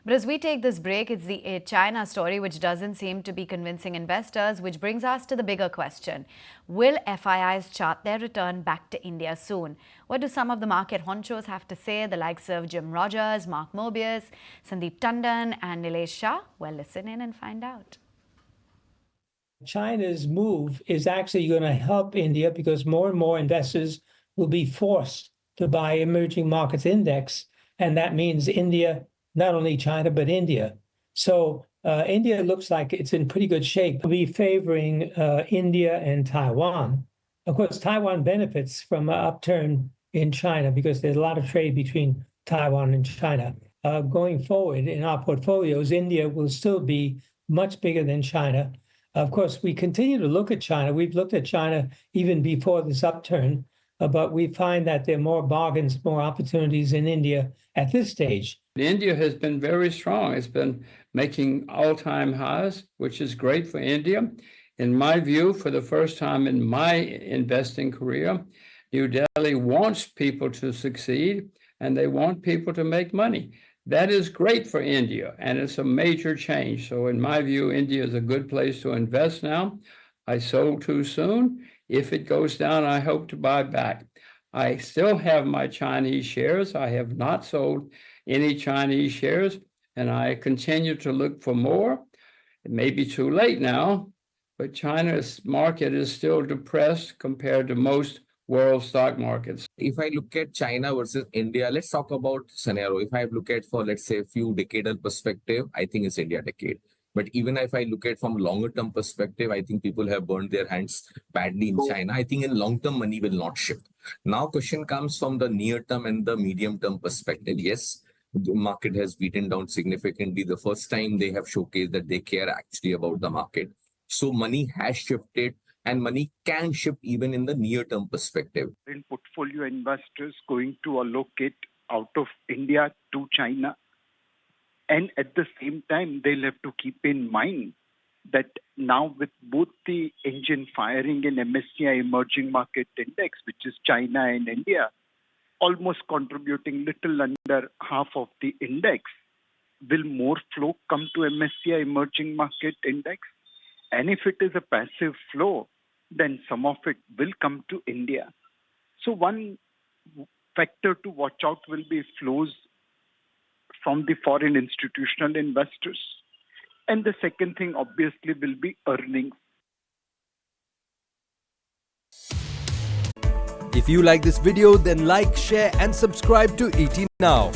But as we take this break, it's the China story which doesn't seem to be convincing investors, which brings us to the bigger question. Will FIIs chart their return back to India soon? What do some of the market honchos have to say, the likes of Jim Rogers, Mark Mobius, Sandeep Tandon and Nilesh Shah? Well, listen in and find out. China's move is actually going to help India because more and more investors will be forced to buy emerging markets index. And that means India, not only China, but India. So India looks like it's in pretty good shape. We'll be favoring India and Taiwan. Of course, Taiwan benefits from an upturn in China because there's a lot of trade between Taiwan and China. Going forward in our portfolios, India will still be much bigger than China. Of course, we continue to look at China. We've looked at China even before this upturn, but we find that there are more bargains, more opportunities in India at this stage. India has been very strong. It's been making all-time highs, which is great for India. In my view, for the first time in my investing career, New Delhi wants people to succeed and they want people to make money. That is great for India, and it's a major change. So in my view, India is a good place to invest now. I sold too soon. If it goes down, I hope to buy back. I still have my Chinese shares. I have not sold any Chinese shares, and I continue to look for more. It may be too late now, but China's market is still depressed compared to most world stock markets. If I look at China versus India, let's talk about scenario. If I look at for, let's say, a few decadal perspective, I think it's India decade. But even if I look at from longer term perspective, I think people have burned their hands badly in China. I think in long term, money will not shift. Now, question comes from the near term and the medium term perspective. Yes, the market has beaten down significantly. The first time they have showcased that they care actually about the market. So money has shifted. And money can shift even in the near-term perspective. In portfolio investors going to allocate out of India to China. And at the same time, they'll have to keep in mind that now with both the engine firing in MSCI Emerging Market Index, which is China and India, almost contributing little under half of the index, will more flow come to MSCI Emerging Market Index? And if it is a passive flow, then some of it will come to India. So one factor to watch out will be flows from the foreign institutional investors. And the second thing obviously will be earnings. If you like this video, then like, share and subscribe to ET Now.